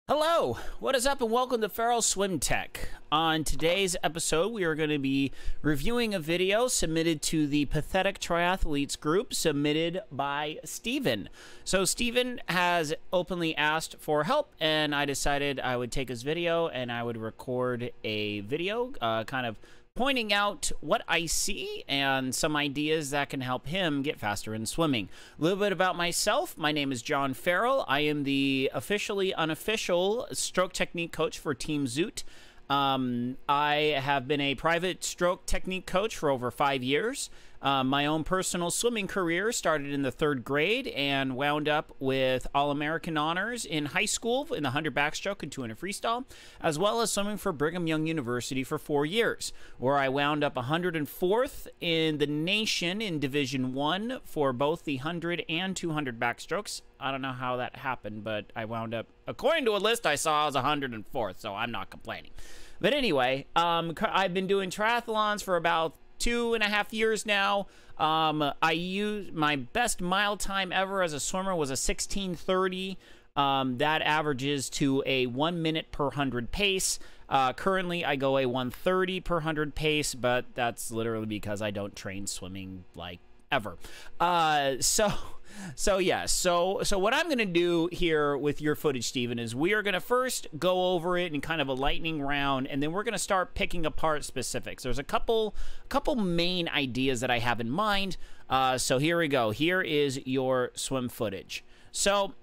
Hello, what is up and welcome to Feral Swim Tech. On today's episode, we are going to be reviewing a video submitted to the Pathetic Triathletes group submitted by Steven. So Steven has openly asked for help, and I decided I would take his video and I would record a video kind of pointing out what I see and some ideas that can help him get faster in swimming. A little bit about myself. My name is John Farrell. I am the officially unofficial stroke technique coach for Team Zoot. I have been a private stroke technique coach for over 5 years. My own personal swimming career started in the 3rd grade and wound up with All-American honors in high school in the 100 backstroke and 200 freestyle, as well as swimming for Brigham Young University for 4 years, where I wound up 104th in the nation in Division 1 for both the 100 and 200 backstrokes. I don't know how that happened, but I wound up, according to a list I saw, I was 104th, so I'm not complaining. But anyway, I've been doing triathlons for about 2.5 years now. I use my best mile time ever as a swimmer was a 16:30. That averages to a 1 minute per 100 pace. Currently, I go a 1:30 per 100 pace, but that's literally because I don't train swimming like ever. So what I'm going to do here with your footage, Steven, is we are going to first go over it in kind of a lightning round, and then we're going to start picking apart specifics. There's a couple main ideas that I have in mind. So here we go. Here is your swim footage. So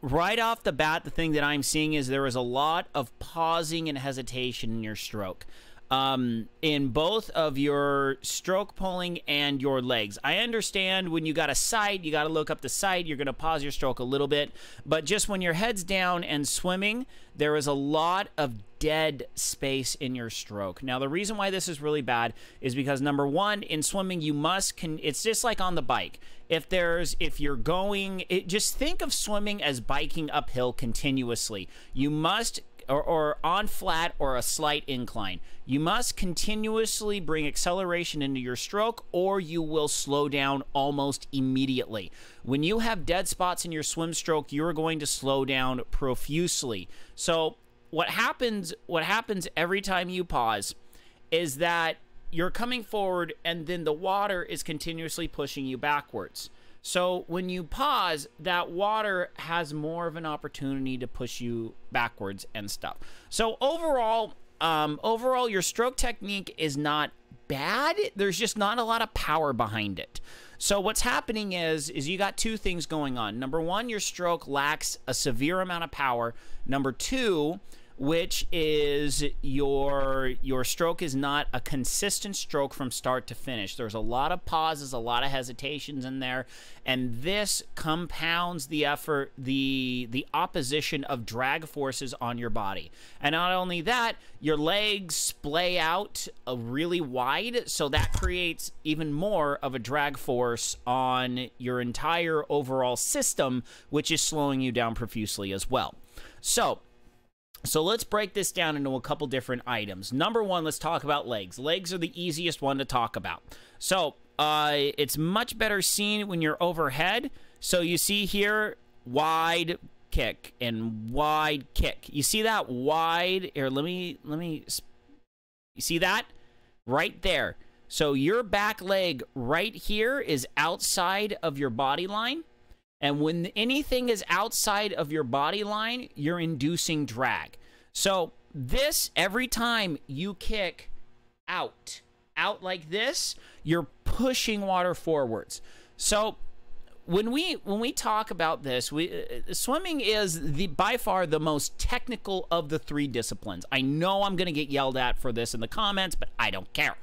right off the bat, the thing that I'm seeing is there is a lot of pausing and hesitation in your stroke. In both of your stroke pulling and your legs. I understand when you got a sight, you got to look up the sight, you're going to pause your stroke a little bit, but just when your head's down and swimming, there is a lot of dead space in your stroke. Now, the reason why this is really bad is because, number one, in swimming, you it's just like on the bike. If you're going, just think of swimming as biking uphill continuously. You must or on flat or a slight incline. You must continuously bring acceleration into your stroke or you will slow down almost immediately. When you have dead spots in your swim stroke, you're going to slow down profusely. So what happens every time you pause is that you're coming forward and then the water is continuously pushing you backwards. So when you pause, that water has more of an opportunity to push you backwards and stuff. So overall, your stroke technique is not bad. There's just not a lot of power behind it. So what's happening is you got two things going on. Number one, your stroke lacks a severe amount of power. Number two, which is your stroke is not a consistent stroke from start to finish. There's a lot of pauses, a lot of hesitations in there, and this compounds the effort, the opposition of drag forces on your body. And not only that, your legs splay out really wide, so that creates even more of a drag force on your entire overall system, which is slowing you down profusely as well. So let's break this down into a couple different items. Number one, let's talk about legs. Legs are the easiest one to talk about. So it's much better seen when you're overhead. So you see here, wide kick and wide kick. You see that wide? Here, let me. You see that? Right there. So your back leg right here is outside of your body line. And when anything is outside of your body line, you're inducing drag. So this, every time you kick out like this, you're pushing water forwards. So when we talk about this, swimming is by far the most technical of the 3 disciplines. I know I'm going to get yelled at for this in the comments, but I don't care.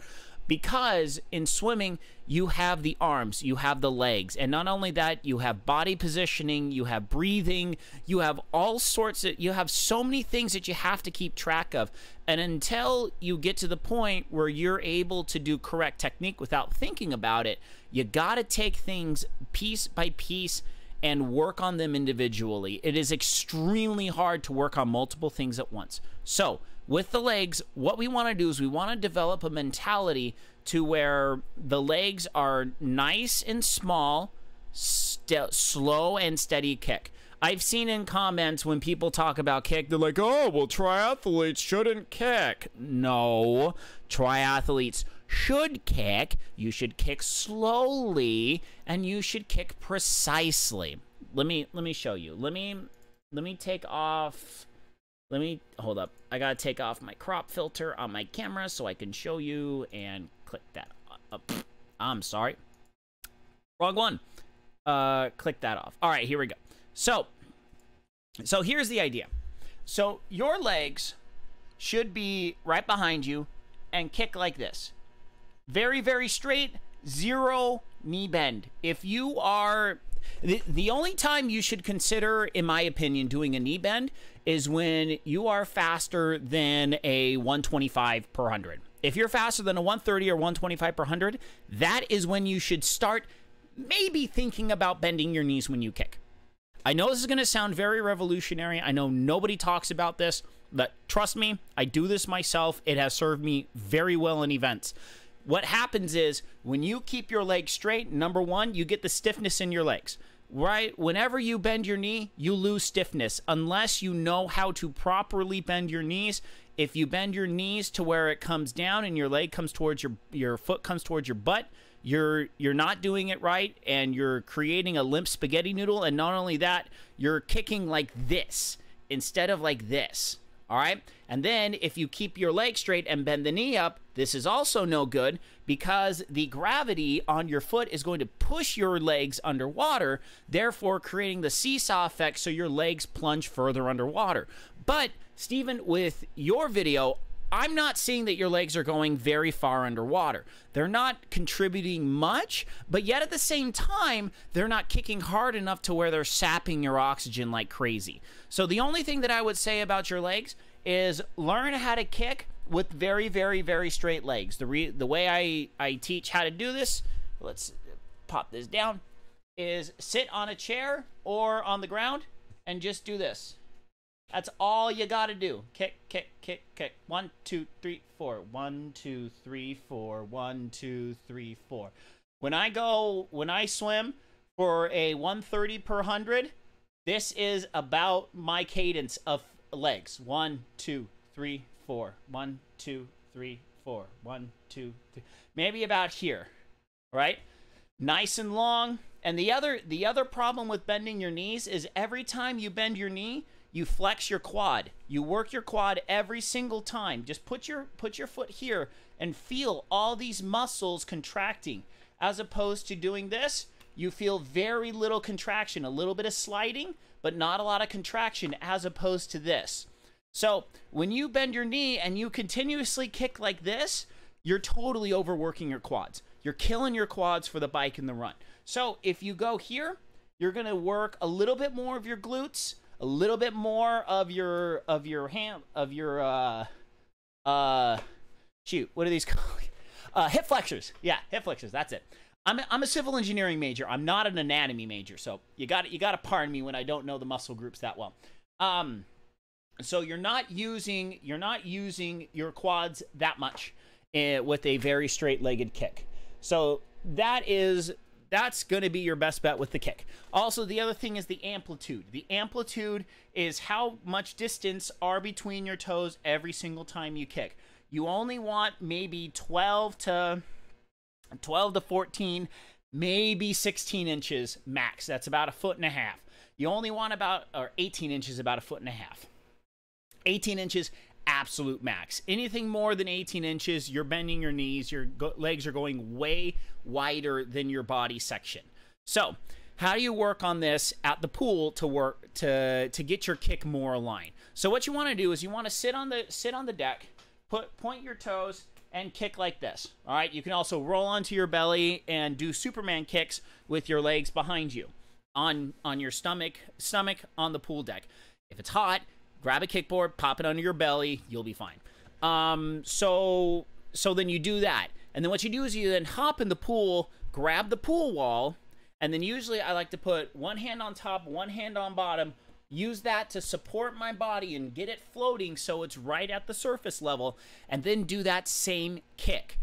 Because in swimming, you have the arms, you have the legs, and not only that, you have body positioning, you have breathing, you have all sorts of, you have so many things that you have to keep track of. And until you get to the point where you're able to do correct technique without thinking about it, you gotta take things piece by piece and work on them individually. It is extremely hard to work on multiple things at once. So with the legs, what we want to do is we want to develop a mentality to where the legs are nice and small, slow and steady kick. I've seen in comments when people talk about kick, they're like, oh, well, triathletes shouldn't kick. No, triathletes should kick. You should kick slowly, and you should kick precisely. Let me show you. Let me take off. Hold up. I gotta take off my crop filter on my camera so I can show you, and click that up. I'm sorry. Wrong one. Click that off. All right, here we go. So here's the idea. So your legs should be right behind you and kick like this. Very, very straight, zero knee bend. If you are, the only time you should consider, in my opinion, doing a knee bend is when you are faster than a 125 per 100. If you're faster than a 130 or 125 per 100, that is when you should start maybe thinking about bending your knees when you kick. I know this is going to sound very revolutionary. I know nobody talks about this, but trust me, I do this myself. It has served me very well in events. What happens is when you keep your legs straight, number one, you get the stiffness in your legs, right? Whenever you bend your knee, you lose stiffness unless you know how to properly bend your knees. If you bend your knees to where it comes down and your leg comes towards your foot comes towards your butt, you're not doing it right, and you're creating a limp spaghetti noodle. And not only that, you're kicking like this instead of like this. All right. And then if you keep your leg straight and bend the knee up, this is also no good because the gravity on your foot is going to push your legs underwater, therefore creating the seesaw effect so your legs plunge further underwater. But Stephen, with your video, I'm not seeing that your legs are going very far underwater. They're not contributing much, but yet at the same time, they're not kicking hard enough to where they're sapping your oxygen like crazy. So the only thing that I would say about your legs is learn how to kick with very, very, very straight legs. The way I teach how to do this, let's pop this down, is sit on a chair or on the ground and just do this. That's all you got to do. Kick, kick, kick, kick. 1, 2, 3, 4. 1, 2, 3, 4. 1, 2, 3, 4. When I swim for a 130 per 100, this is about my cadence of legs. 1, 2, 3, 4. 1, 2, 3, 4. 1, 2, 3. Maybe about here, right? Nice and long. And the other problem with bending your knees is every time you bend your knee, you flex your quad. You work your quad every single time. Just put your foot here and feel all these muscles contracting. As opposed to doing this, you feel very little contraction, a little bit of sliding, but not a lot of contraction as opposed to this. So when you bend your knee and you continuously kick like this, you're totally overworking your quads. You're killing your quads for the bike and the run. So if you go here, you're going to work a little bit more of your glutes, a little bit more of your shoot, what are these called? Hip flexors. Yeah, hip flexors. That's it. I'm a civil engineering major. I'm not an anatomy major, so you got to pardon me when I don't know the muscle groups that well. So you're not using your quads that much with a very straight-legged kick. So that's going to be your best bet with the kick. Also, the other thing is the amplitude. The amplitude is how much distance are between your toes every single time you kick. You only want maybe 12 to 14, maybe 16 inches max. That's about 1.5 feet. You only want about, or 18 inches, about 1.5 feet. 18 inches, absolute max. Anything more than 18 inches, you're bending your knees, your legs are going way wider than your body section. So how do you work on this at the pool to get your kick more aligned? So what you want to do is you want to sit on the deck, point your toes, and kick like this. All right. You can also roll onto your belly and do Superman kicks with your legs behind you on your stomach on the pool deck. If it's hot, grab a kickboard, pop it under your belly, you'll be fine. So then you do that. And then what you do is you then hop in the pool, grab the pool wall, and then usually I like to put one hand on top, one hand on bottom, use that to support my body and get it floating so it's right at the surface level, and then do that same kick.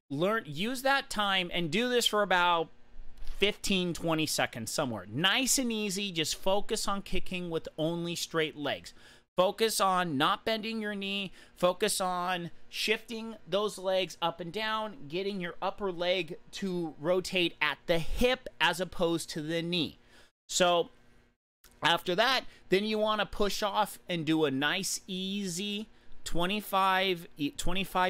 Use that time and do this for about 15, 20 seconds somewhere. Nice and easy. Just focus on kicking with only straight legs. Focus on not bending your knee. Focus on shifting those legs up and down, getting your upper leg to rotate at the hip as opposed to the knee. So after that, then you want to push off and do a nice, easy 25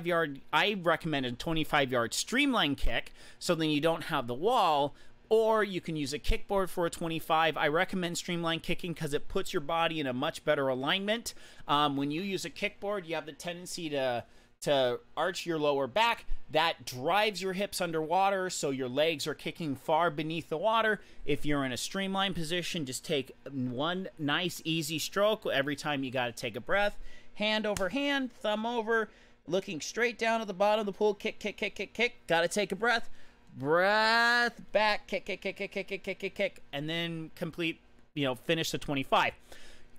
yard, I recommend a 25-yard streamline kick, so then you don't have the wall. Or you can use a kickboard for a 25. I recommend streamline kicking because it puts your body in a much better alignment. When you use a kickboard, you have the tendency to arch your lower back. That drives your hips underwater, so your legs are kicking far beneath the water. If you're in a streamline position, just take one nice, easy stroke every time you got to take a breath. Hand over hand, thumb over, looking straight down at the bottom of the pool. Kick, kick, kick, kick, kick. Got to take a breath. Breath, back, kick, kick, kick, kick, kick, kick, kick, kick, kick, and then complete, finish the 25.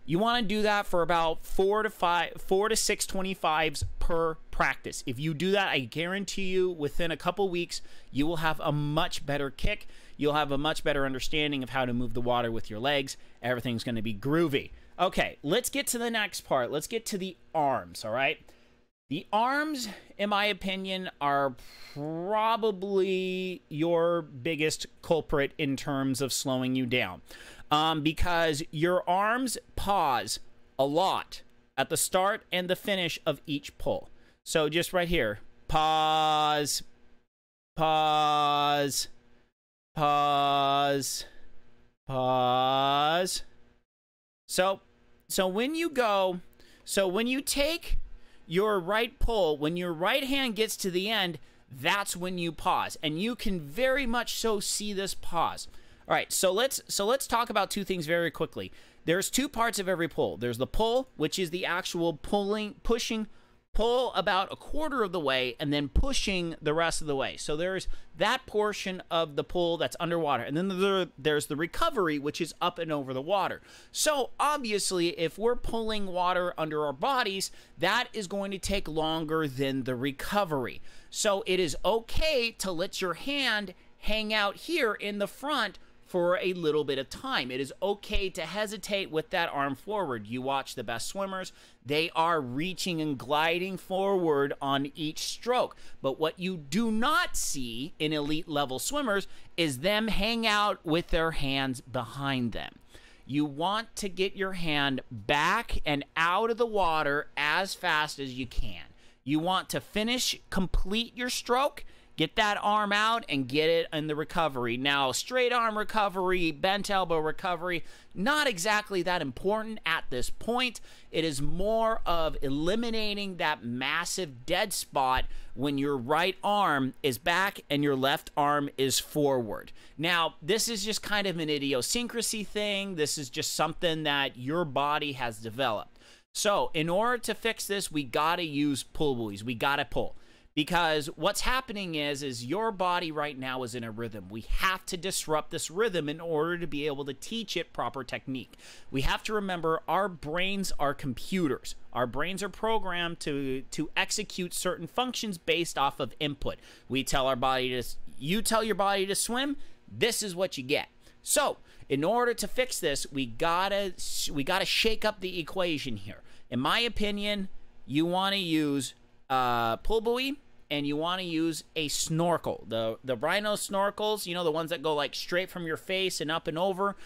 You want to do that for about 4 to 6 25s per practice. If you do that, I guarantee you within a couple weeks, you will have a much better kick. You'll have a much better understanding of how to move the water with your legs. Everything's going to be groovy. Okay, let's get to the next part. Let's get to the arms, all right? The arms, in my opinion, are probably your biggest culprit in terms of slowing you down. Because your arms pause a lot at the start and the finish of each pull. So just right here, pause, pause, pause, pause. So when you take your right pull, when your right hand gets to the end, that's when you pause, and you can very much so see this pause. All right, so let's talk about two things very quickly. There's two parts of every pull. There's the pull, which is the actual pull about a quarter of the way and then pushing the rest of the way. So there's that portion of the pull that's underwater. And then there's the recovery, which is up and over the water. So obviously, if we're pulling water under our bodies, that is going to take longer than the recovery. So it is okay to let your hand hang out here in the front for a little bit of time. It is okay to hesitate with that arm forward. You watch the best swimmers, they are reaching and gliding forward on each stroke. But what you do not see in elite level swimmers is them hang out with their hands behind them. You want to get your hand back and out of the water as fast as you can. You want to complete your stroke, get that arm out, and get it in the recovery. Now, straight arm recovery, bent elbow recovery, not exactly that important at this point. It is more of eliminating that massive dead spot when your right arm is back and your left arm is forward. Now, this is just kind of an idiosyncrasy thing. This is just something that your body has developed. So, in order to fix this, we gotta use pull buoys. We gotta pull. Because what's happening is your body right now is in a rhythm. We have to disrupt this rhythm in order to be able to teach it proper technique. We have to remember our brains are computers. Our brains are programmed to execute certain functions based off of input. You tell your body to swim, this is what you get. So, in order to fix this, we gotta shake up the equation here. In my opinion, you want to use pull buoy, and you want to use a snorkel. The Rhino snorkels, the ones that go like straight from your face and up and over.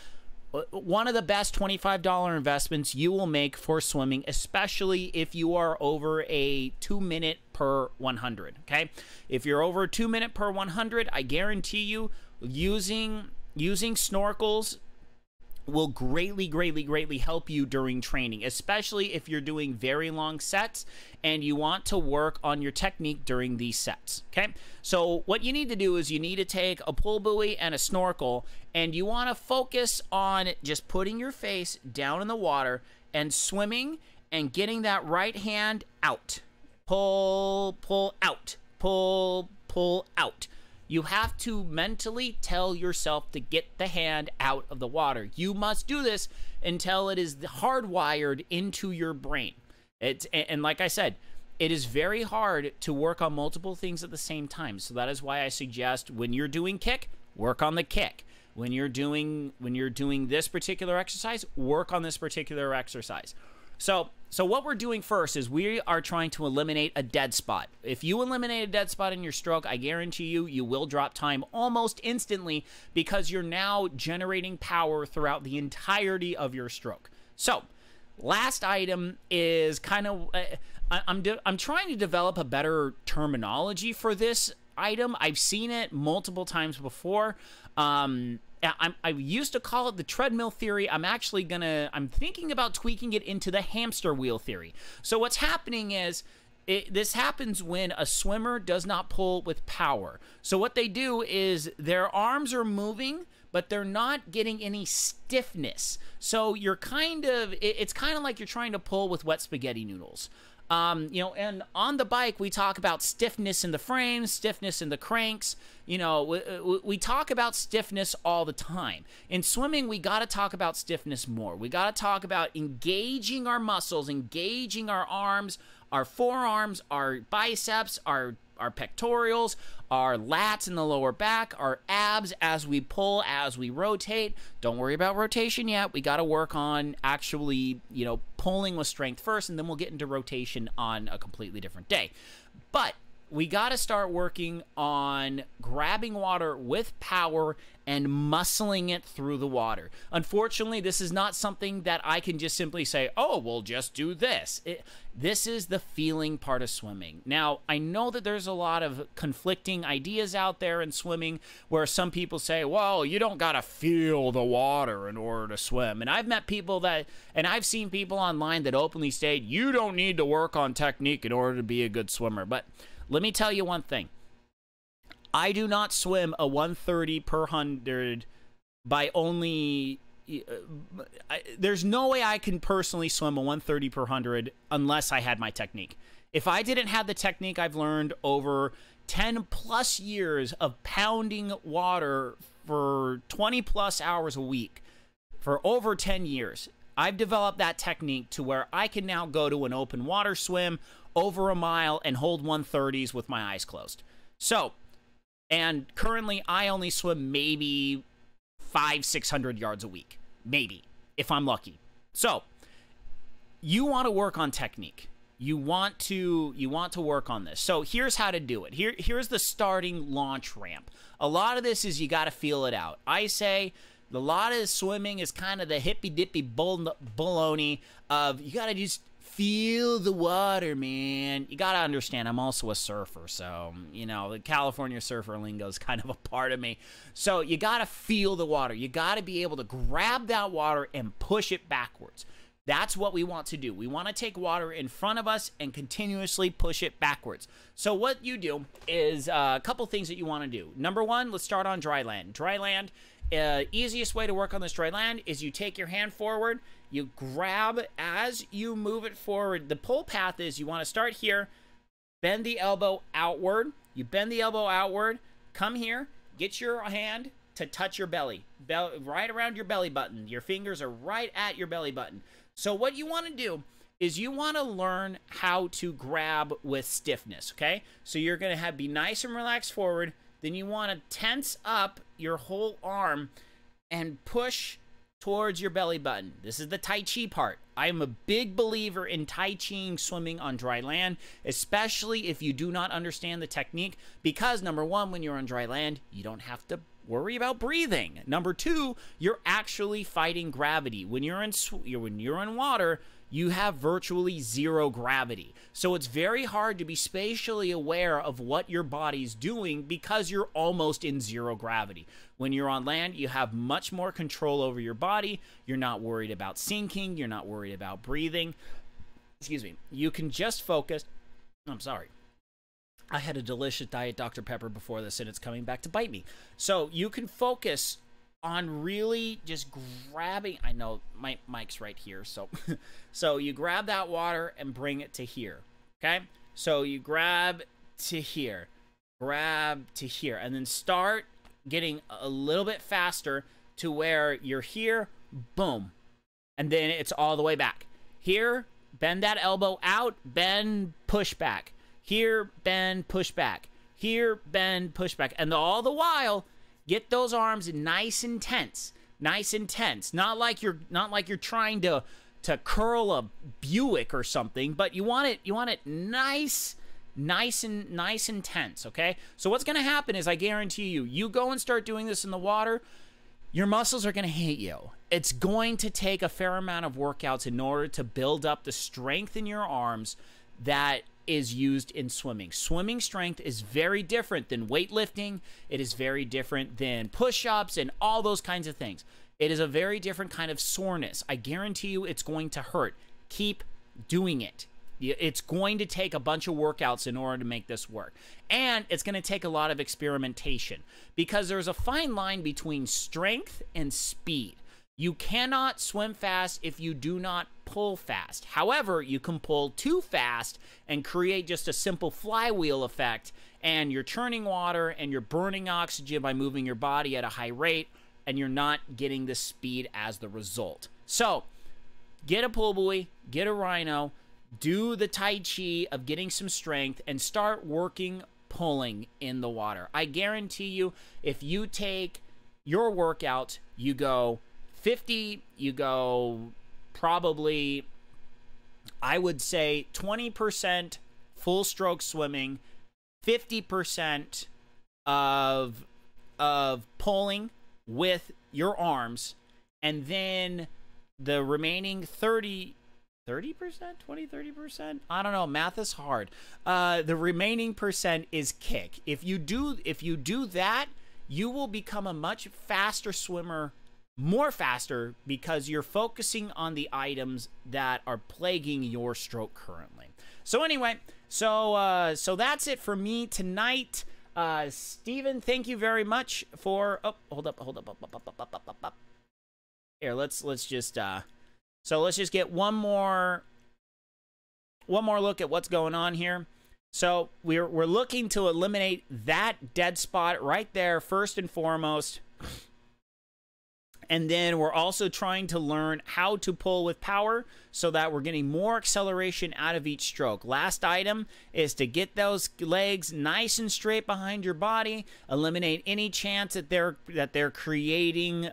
One of the best $25 investments you will make for swimming, especially if you are over a 2-minute per 100, okay? If you're over a 2-minute per 100, I guarantee you using snorkels will greatly help you during training, especially if you're doing very long sets and you want to work on your technique during these sets, okay? So what you need to do is you need to take a pull buoy and a snorkel, and you want to focus on just putting your face down in the water and swimming and getting that right hand out. Pull, pull out, pull, pull out. You have to mentally tell yourself to get the hand out of the water. You must do this until it is hardwired into your brain. And like I said, it is very hard to work on multiple things at the same time. So that is why I suggest when you're doing kick, work on the kick. When you're doing this particular exercise, work on this particular exercise. So what we're doing first is we are trying to eliminate a dead spot. If you eliminate a dead spot in your stroke, I guarantee you will drop time almost instantly because you're now generating power throughout the entirety of your stroke. So last item is kind of, I'm trying to develop a better terminology for this item. I've seen it multiple times before. I used to call it the treadmill theory. I'm thinking about tweaking it into the hamster wheel theory. So what's happening is, this happens when a swimmer does not pull with power. So what they do is their arms are moving, but they're not getting any stiffness. So you're it's kind of like you're trying to pull with wet spaghetti noodles. You know, and on the bike, we talk about stiffness in the frames, stiffness in the cranks. You know, we talk about stiffness all the time. In swimming, we got to talk about stiffness more. We got to talk about engaging our muscles, engaging our arms, our forearms, our biceps, our pectorals, our lats in the lower back, our abs as we pull, as we rotate. Don't worry about rotation yet. We got to work on actually, you know, pulling with strength first, and then we'll get into rotation on a completely different day. But we got to start working on grabbing water with power and muscling it through the water. Unfortunately, this is not something that I can just simply say, oh, we'll just do this. This is the feeling part of swimming. Now, I know that there's a lot of conflicting ideas out there in swimming where some people say, well, you don't got to feel the water in order to swim. And I've met people and I've seen people online that openly state, you don't need to work on technique in order to be a good swimmer. But let me tell you one thing. I do not swim a 130 per 100 by only... there's no way I can personally swim a 130 per 100 unless I had my technique. If I didn't have the technique I've learned over 10 plus years of pounding water for 20 plus hours a week for over 10 years, I've developed that technique to where I can now go to an open water swim over a mile and hold 130s with my eyes closed. So, and currently I only swim maybe 500-600 yards a week, maybe, if I'm lucky. So you want to work on technique. You want to work on this. So here's how to do it. Here's the starting launch ramp. A lot of this is you got to feel it out. I say a lot of swimming is kind of the hippy-dippy baloney of you got to just feel the water, man. You got to understand, I'm also a surfer, so, you know, the California surfer lingo is kind of a part of me. So you got to feel the water. You got to be able to grab that water and push it backwards. That's what we want to do. We want to take water in front of us and continuously push it backwards. So what you do is a couple things that you want to do. Number one, let's start on dry land. Dry land, easiest way to work on this dry land is you take your hand forward, you grab as you move it forward. The pull path is you want to start here, bend the elbow outward. You bend the elbow outward, come here, get your hand to touch your belly, right around your belly button. Your fingers are right at your belly button. So what you want to do is you want to learn how to grab with stiffness, okay? So you're going to be nice and relaxed forward. Then you want to tense up your whole arm and push towards your belly button. This is the Tai Chi part. I am a big believer in Tai Chiing swimming on dry land, especially if you do not understand the technique, because number one, when you're on dry land, you don't have to worry about breathing. Number two, you're actually fighting gravity. When you're in water, you have virtually zero gravity. So it's very hard to be spatially aware of what your body's doing because you're almost in zero gravity. When you're on land, you have much more control over your body. You're not worried about sinking. You're not worried about breathing. Excuse me. You can just focus. I'm sorry. I had a delicious Diet Dr. Pepper before this, and it's coming back to bite me. So you can focus on really just grabbing. I know my mic's right here, so so you grab that water and bring it to here. Okay, so you grab to here, and then start getting a little bit faster to where you're here, boom, and then it's all the way back here. Bend that elbow out, bend, push back. Here, bend, push back. Here, bend, push back. And all the while, Get those arms nice and tense. Nice and tense. Not like you're trying to curl a Buick or something, but you want it nice and tense, okay? So what's going to happen is, I guarantee you go and start doing this in the water, your muscles are going to hate you. It's going to take a fair amount of workouts in order to build up the strength in your arms that is used in swimming. Swimming strength is very different than weightlifting. It is very different than push-ups and all those kinds of things. It is a very different kind of soreness. I guarantee you it's going to hurt. Keep doing it. It's going to take a bunch of workouts in order to make this work. And it's going to take a lot of experimentation, because there's a fine line between strength and speed. You cannot swim fast if you do not pull fast. However, you can pull too fast and create just a simple flywheel effect, and you're churning water and you're burning oxygen by moving your body at a high rate, and you're not getting the speed as the result. So, get a pull buoy, get a rhino, do the Tai Chi of getting some strength, and start working pulling in the water. I guarantee you, if you take your workout, you go 50, you go probably, I would say 20% full stroke swimming, 50% of pulling with your arms, and then the remaining 30%, 30%? I don't know. Math is hard. The remaining percent is kick. If you do that, you will become a much faster swimmer, more faster, because you're focusing on the items that are plaguing your stroke currently. So anyway, so that's it for me tonight. Steven, thank you very much for. Oh, hold up. Here, let's just. So let's just get one more look at what's going on here. So we're looking to eliminate that dead spot right there first and foremost. And then we're also trying to learn how to pull with power so that we're getting more acceleration out of each stroke. Last item is to get those legs nice and straight behind your body, eliminate any chance that they're creating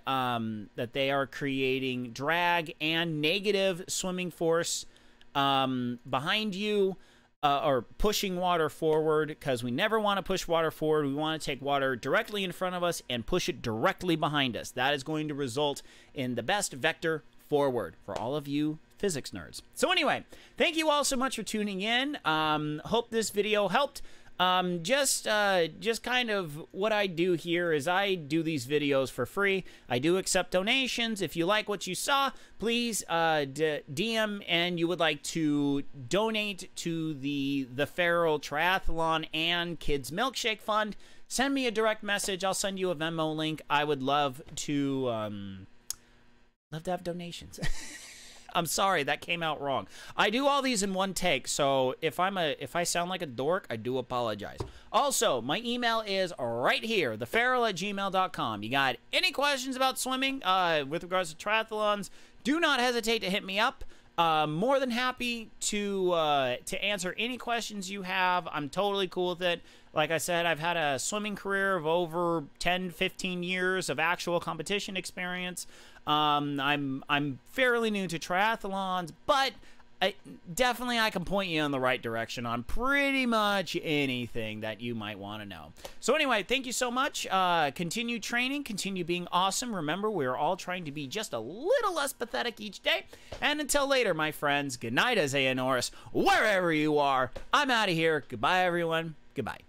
drag and negative swimming force behind you. Or pushing water forward, because we never want to push water forward. We want to take water directly in front of us and push it directly behind us. That is going to result in the best vector forward for all of you physics nerds. So anyway, thank you all so much for tuning in. Hope this video helped. Just kind of what I do here is I do these videos for free. I do accept donations. If you like what you saw, please DM and you would like to donate to the Feral Triathlon and Kids Milkshake Fund. Send me a direct message. I'll send you a Venmo link. I would love to have donations. I'm sorry, that came out wrong. I do all these in one take, so if I sound like a dork, I do apologize. Also, my email is right here, theferal@gmail.com. You got any questions about swimming with regards to triathlons, do not hesitate to hit me up. More than happy to answer any questions you have. I'm totally cool with it. Like I said, I've had a swimming career of over 10, 15 years of actual competition experience. I'm fairly new to triathlons, but definitely I can point you in the right direction on pretty much anything that you might want to know. So anyway, thank you so much. Continue training, continue being awesome. Remember, we're all trying to be just a little less pathetic each day. And until later, my friends, good night, Isaiah Norris, wherever you are. I'm out of here. Goodbye, everyone. Goodbye.